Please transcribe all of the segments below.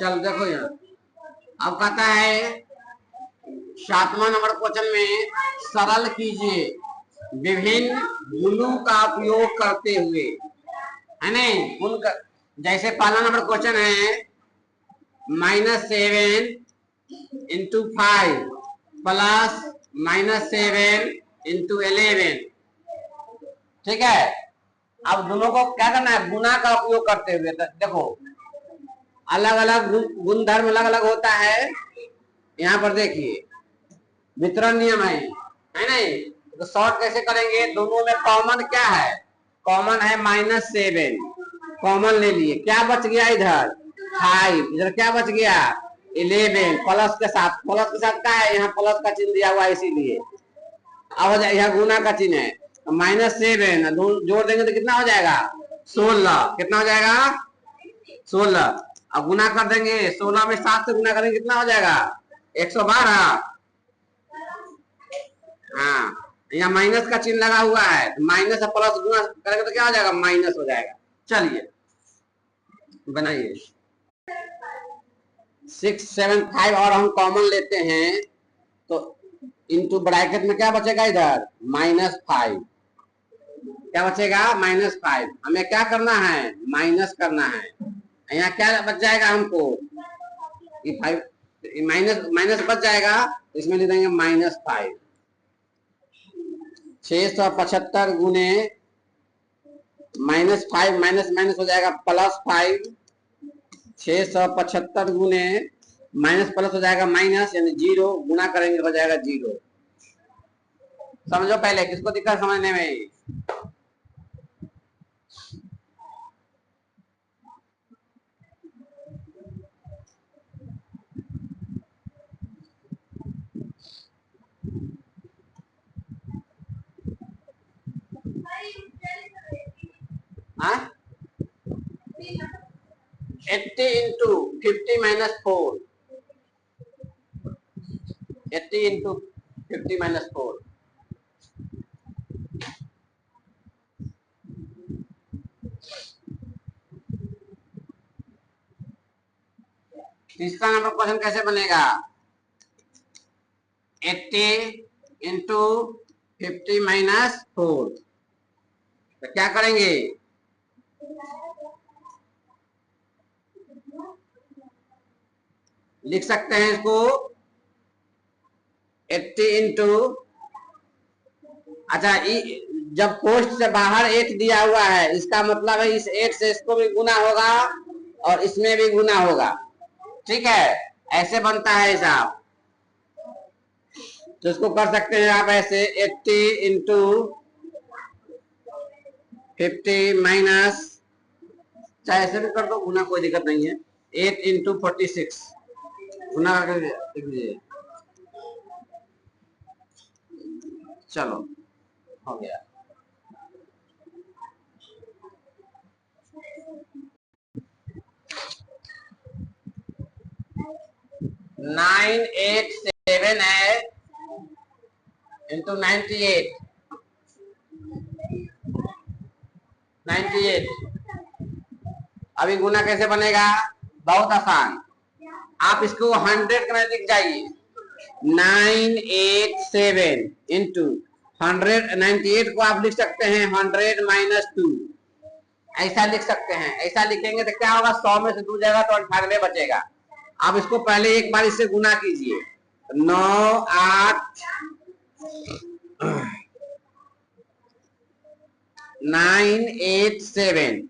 चल देखो यहाँ, अब कहता है 7वां नंबर क्वेश्चन में सरल कीजिए विभिन्न गुणों का उपयोग करते हुए, है नहीं गुण का। जैसे पहला नंबर क्वेश्चन है -7 इंटू 5 प्लस -7 इंटू 11, ठीक है। अब दोनों को क्या करना है, गुना का उपयोग करते हुए। देखो अलग अलग गुणधर्म अलग अलग होता है। यहाँ पर देखिए वितरण नियम है नहीं, तो शॉर्ट कैसे करेंगे, दोनों में कॉमन क्या है, कॉमन है -7, कॉमन ले लिए, क्या बच गया इधर 5, इधर क्या बच गया 11, प्लस के साथ क्या है, यहाँ प्लस का चिन्ह दिया हुआ है इसीलिए। अब यहाँ गुना का चिन्ह है, तो -7 जोड़ देंगे तो कितना हो जाएगा 16, कितना हो जाएगा 16। अब गुना कर देंगे 16 में 7 से गुना करेंगे कितना हो जाएगा 112। हाँ यहाँ माइनस का चिन्ह लगा हुआ है, तो माइनस और प्लस गुना करेंगे तो क्या हो जाएगा माइनस हो जाएगा। चलिए बनाइए 6 7 5 और हम कॉमन लेते हैं तो इनटू ब्रैकेट में क्या बचेगा इधर -5, क्या बचेगा -5। हमें क्या करना है माइनस करना है, यहाँ क्या बच जाएगा हमको ये 5 माइनस बच जाएगा, इसमें लिख देंगे -5। 675 गुने -5 माइनस हो जाएगा +5, 675 गुने माइनस प्लस हो जाएगा माइनस, यानी 0, गुना करेंगे हो जाएगा 0। समझो पहले किसको दिक्कत समझने में। हाँ 80 इंटू 50 -4, 80 इंटू 50 -4, तीसरा नंबर क्वेश्चन कैसे बनेगा 80 इंटू 50 -4, तो क्या करेंगे लिख सकते हैं इसको 80 इंटू, अच्छा जब पोस्ट से बाहर 8 दिया हुआ है इसका मतलब है इस 8 से इसको भी गुना होगा और इसमें भी गुना होगा, ठीक है, ऐसे बनता है हिसाब। तो इसको कर सकते हैं आप ऐसे 80 इंटू 50 माइनस, चाहे ऐसे भी कर दो गुना, कोई दिक्कत नहीं है, 8 इंटू 46 गुना करके लिख दीजिए। चलो हो गया। नाइन 8 7 है इंटू 98, 98। अभी गुना कैसे बनेगा, बहुत आसान, आप इसको 100 के नजदीक जाइए, 987 इंटू 100, 98 को आप लिख सकते हैं 100 -2, ऐसा लिख सकते हैं। ऐसा लिखेंगे तो क्या होगा 100 में से 2 जाएगा तो 98 बचेगा। आप इसको पहले एक बार इससे गुना कीजिए, 9 8 987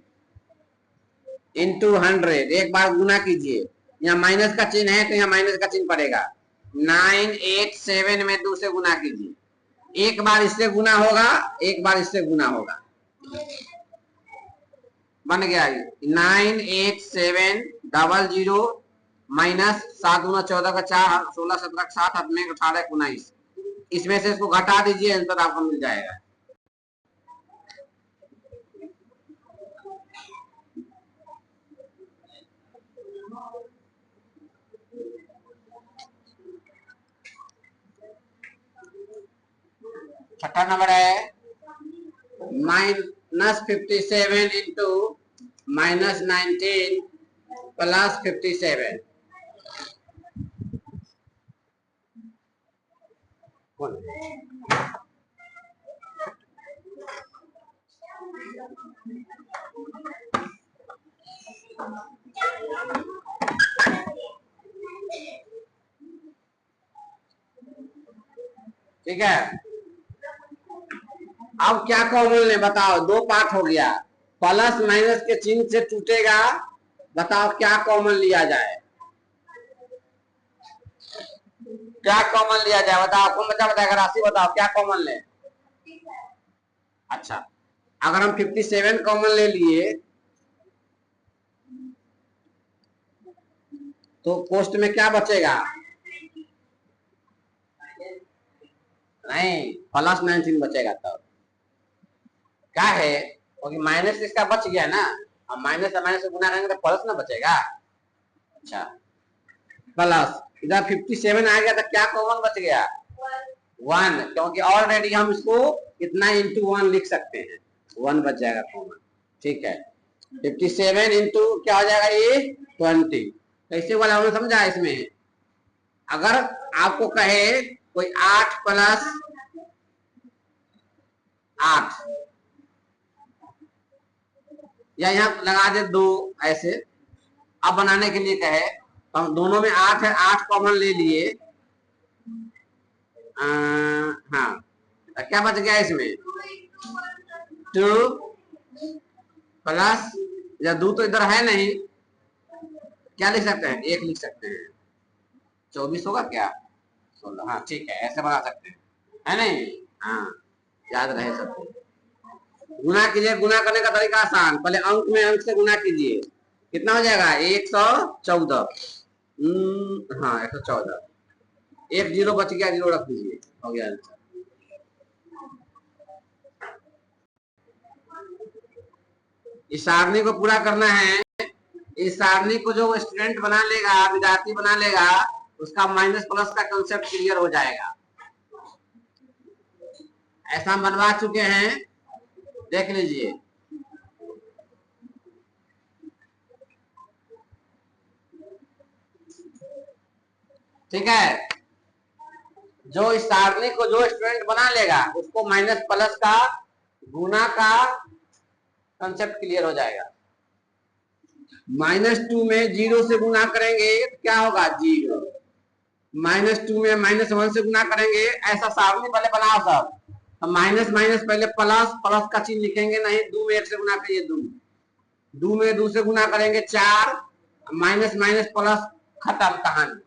इंटू 100, एक बार गुना कीजिए, यहाँ माइनस का चिन्ह है तो यहाँ माइनस का चिन्ह पड़ेगा, 987 में 2 से गुना कीजिए, एक बार इससे गुना होगा एक बार इससे गुना होगा, बन गया 98700 माइनस 7 गुना 14 का 4, 16 17 7 8 में 18 19, इसमें से इसको घटा दीजिए, आंसर आपको मिल जाएगा। छठा नंबर है -57 इंटू -19 प्लस 57। ठीक है, अब क्या कॉमन ले बताओ, दो पार्ट हो गया, प्लस माइनस के चिन्ह से टूटेगा, बताओ क्या कॉमन लिया जाए, क्या कॉमन लिया जाए बताओ, कौन बच्चा बताएगा, राशि बताओ क्या कॉमन ले। अच्छा, अगर हम 57 कॉमन ले लिए तो कोष्ट में क्या बचेगा, नहीं प्लस 19 बचेगा, तब क्या है, क्योंकि माइनस इसका बच गया ना, अब माइनस से गुना करेंगे तो प्लस ना बचेगा। अच्छा, प्लस इधर 57 आ गया तो क्या कॉमन बच गया, 1, क्योंकि ऑलरेडी हम इसको इतना इंटू 1 लिख सकते हैं, 1 बच जाएगा कॉमन। ठीक है, 57 इंटू क्या हो जाएगा ये 20। कैसे वाला हमने समझा, इसमें अगर आपको कहे कोई 8 प्लस 8 या यहाँ लगा दे 2 ऐसे, अब बनाने के लिए कहे तो हम दोनों में 8 है, 8 कॉमन ले लिए, हाँ क्या बच गया इसमें 2 प्लस, या 2 तो इधर है नहीं, क्या लिख सकते हैं 1 लिख सकते हैं, 24 होगा क्या 16, हाँ ठीक है ऐसे बना सकते हैं, है नहीं, हाँ याद रहे सबको। गुना कीजिए, गुना करने का तरीका आसान, पहले अंक में अंक से गुना कीजिए, कितना हो जाएगा 114, हाँ 114, एक जीरो बच गया, जीरो रख दीजिए, हो गया आंसर। इस सारणी को पूरा करना है, इस सारणी को जो स्टूडेंट बना लेगा, विद्यार्थी बना लेगा, उसका माइनस प्लस का कंसेप्ट क्लियर हो जाएगा। ऐसा हम बनवा चुके हैं, देख लीजिए। ठीक है, जो इस सारणी को जो स्टूडेंट बना लेगा उसको माइनस प्लस का गुना का कंसेप्ट क्लियर हो जाएगा। -2 में 0 से गुना करेंगे तो क्या होगा 0, -2 में -1 से गुना करेंगे, ऐसा सारणी पहले बनाओ सब, माइनस माइनस पहले प्लस, प्लस का चिन्ह लिखेंगे नहीं, 2 में 1 से गुना करिए 2, 2 में 2 से गुना करेंगे 4, माइनस माइनस प्लस, खत्म कहानी,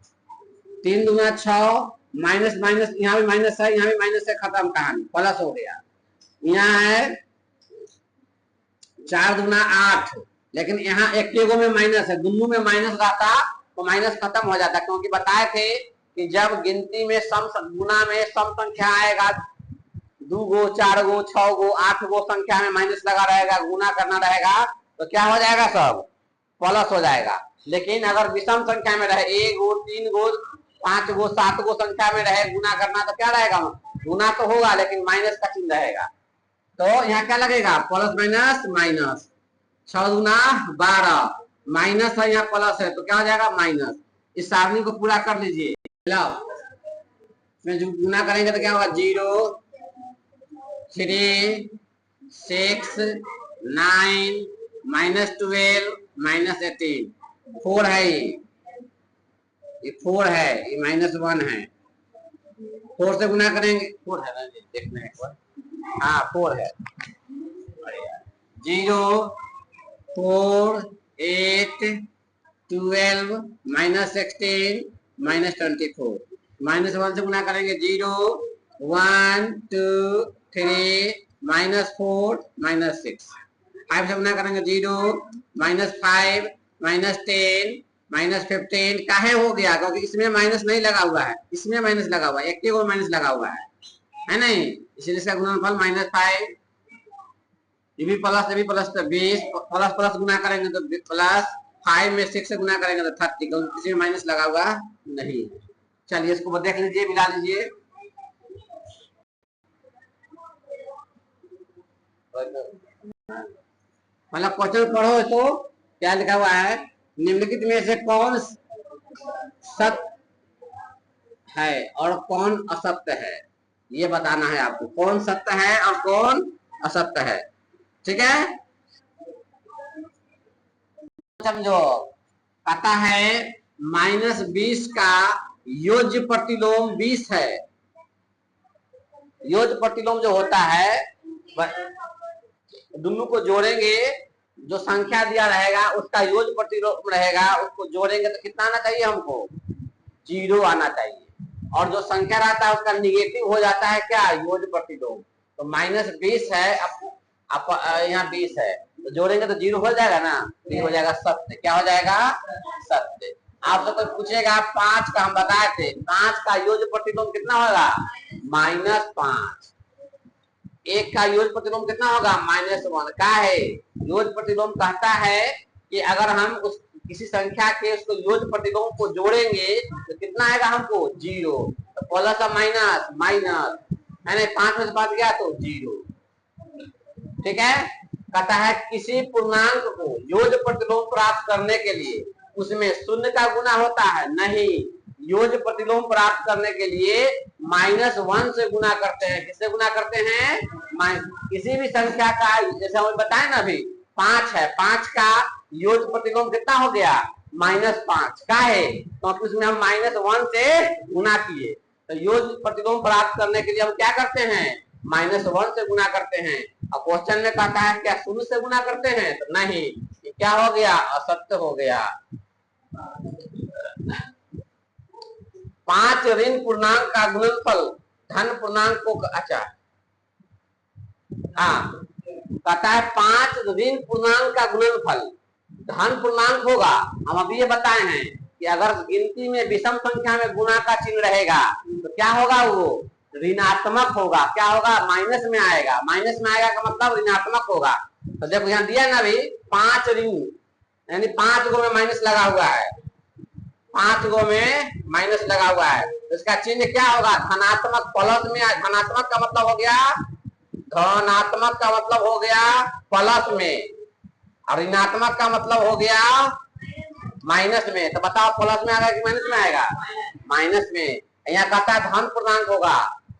3 दूना 6, माइनस माइनस यहाँ भी माइनस है, यहाँ भी माइनस है, खत्म कहानी, प्लस हो गया। यहाँ है 4 दूना 8, लेकिन यहाँ एक में माइनस है, दोनों में माइनस रहता तो माइनस खत्म हो जाता, क्योंकि बताए थे कि जब गिनती में सम गुना में सम संख्या आएगा, 2 गो 4 गो 6 गो 8 गो संख्या में माइनस लगा रहेगा, गुना करना रहेगा तो क्या हो जाएगा, सब प्लस हो जाएगा। लेकिन अगर विषम संख्या में रहे, 1 गो 3 गो 5 गो 7 गो संख्या में रहे, गुना करना तो क्या रहेगा, गुना तो होगा लेकिन माइनस का चिन्ह रहेगा, तो यहाँ क्या लगेगा प्लस माइनस माइनस, 6 गुना 12, माइनस है यहाँ प्लस है तो क्या हो जाएगा माइनस। इस सारणी को पूरा कर लीजिए, इसमें जो गुना करेंगे तो क्या होगा 0 3 6 9 -12 -18, 4 है, ये 4 है, ये -1 है, 4 से गुना करेंगे, 4 है ना, देखना एक बार, हाँ 4 है, 0 4 8 12 -16 -24, -1 से गुना करेंगे 0 1 2 3 -4 -6, 5 से गुना करेंगे 0 -5 -10 -15, काहे हो गया, क्योंकि इसमें माइनस नहीं लगा हुआ है, इसमें माइनस लगा हुआ है, एक को माइनस लगा हुआ है नहीं, इसलिए इसका गुणनफल -5, ये भी प्लस 20, प्लस प्लस गुना करेंगे तो प्लस 5 में 6 से गुना करेंगे तो 30, क्योंकि किसी में माइनस लगा हुआ नहीं। चलिए इसको देख लीजिए, मिला लीजिए, मतलब क्वेश्चन पढ़ो, तो क्या लिखा हुआ है निम्नलिखित में से कौन सत्य है और कौन असत्य है, ये बताना है आपको। कौन सत्य है और कौन असत्य है, ठीक है। समझो, कहता है -20 का योज्य प्रतिलोम 20 है। योज्य प्रतिलोम जो होता है, दोनों को जोड़ेंगे, जो संख्या दिया रहेगा उसका योज्य प्रतिलोम रहेगा, उसको जोड़ेंगे तो कितना आना चाहिए हमको, 0 आना चाहिए। और जो संख्या रहता है उसका निगेटिव हो जाता है क्या, योज्य प्रतिलोम। तो -20 है, अब यहाँ 20 है, तो जोड़ेंगे तो 0 हो जाएगा ना, ये हो जाएगा सत्य। क्या हो जाएगा, सत्य। आपसे कोई पूछेगा 5 का, हम बताए थे 5 का योज्य प्रतिलोम कितना होगा, -5। 1 का योज्य प्रतिलोम कितना होगा, -1। क्या है, योज्य प्रतिलोम कहता है कि अगर हम उस किसी संख्या के उसको योज्य प्रतिलोम को जोड़ेंगे तो कितना आएगा हमको, 0। तो प्लस और माइनस माइनस है ना, 5 में से 5 गया तो 0, ठीक है। कहता है किसी पूर्णांक को योज्य प्रतिलोम प्राप्त करने के लिए उसमें शून्य का गुना होता है, नहीं, योज्य प्रतिलोम प्राप्त करने के लिए -1 से गुना करते हैं। किससे गुना करते हैं, किसी भी संख्या का, जैसे हम बताए ना अभी 5 है, 5 का योज्य प्रतिलोम कितना हो गया, -5। का है, क्योंकि उसमें हम -1 से गुना किए। तो योज्य प्रतिलोम प्राप्त करने के लिए हम क्या करते हैं, -1 से गुना करते हैं। और क्वेश्चन में कहता है क्या शून्य से गुना करते हैं, तो नहीं, क्या हो गया, असत्य हो गया। 5 ऋण पूर्णांक का गुणनफल धन पूर्णांक को, अच्छा हाँ, कहता है 5 ऋण पूर्णांक का गुणनफल धन पूर्णांक होगा। हम अभी ये बताए हैं कि अगर गिनती में विषम संख्या में गुणा का चिन्ह रहेगा तो क्या होगा, वो ऋणात्मक होगा। क्या होगा, माइनस में आएगा। माइनस में आएगा का मतलब ऋणात्मक होगा। तो देखो यहाँ दिया ना अभी 5 ऋण, यानी 5 गो में माइनस लगा हुआ है, 5 गो में माइनस लगा हुआ है, तो इसका चिन्ह क्या होगा, धनात्मक। प्लस में, धनात्मक का मतलब हो गया, धनात्मक का मतलब हो गया प्लस में, और ऋणात्मक का मतलब हो गया माइनस में। तो बताओ प्लस में आएगा कि माइनस में आएगा, माइनस में। यहाँ कहता है धन पूर्णांक होगा,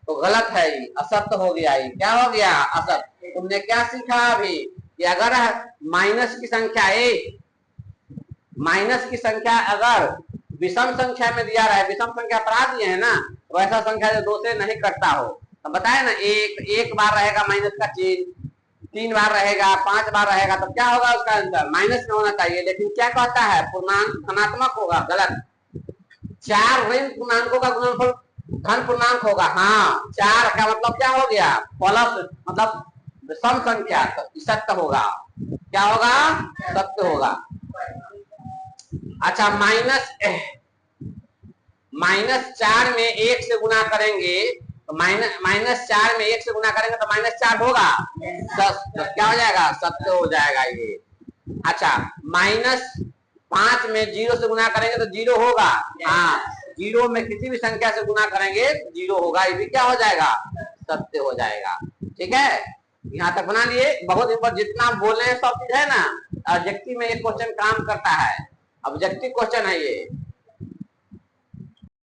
तो गलत है, असत्य हो गया। क्या हो गया, असत्य। तुमने क्या सीखा अभी कि अगर माइनस की संख्या माइनस की संख्या अगर विषम संख्या में दिया रहा है, विषम संख्या पढ़ा दिए है ना, तो ऐसा संख्या जो 2 से नहीं कटता हो, तो बताया ना, एक बार रहेगा माइनस का चिन्ह, 3 बार रहेगा, 5 बार रहेगा, तो क्या होगा उसका आंसर, माइनस में होना चाहिए। लेकिन क्या कहता है, पूर्णांक धनात्मक होगा, गलत। 4 ऋण पूर्णांकों का गुणनफल धन पूर्णांक होगा, हाँ, 4 का मतलब क्या हो गया, प्लस, मतलब सम संख्या, तो सत्य होगा। क्या होगा, सत्य होगा। अच्छा, -4 में 1 से गुना करेंगे तो -4 में 1 से गुना करेंगे तो -4 होगा, तो क्या हो जाएगा, सत्य हो जाएगा ये। अच्छा, -5 में 0 से गुना करेंगे तो 0 होगा, हाँ, 0 में किसी भी संख्या से गुना करेंगे 0 होगा, ये भी क्या हो जाएगा, सत्य हो जाएगा। ठीक है, यहाँ तक बना लिए। बहुत ऊपर जितना बोले हैं सब चीज है ना, ऑब्जेक्टिव में ये क्वेश्चन काम करता है, ऑब्जेक्टिव क्वेश्चन है ये।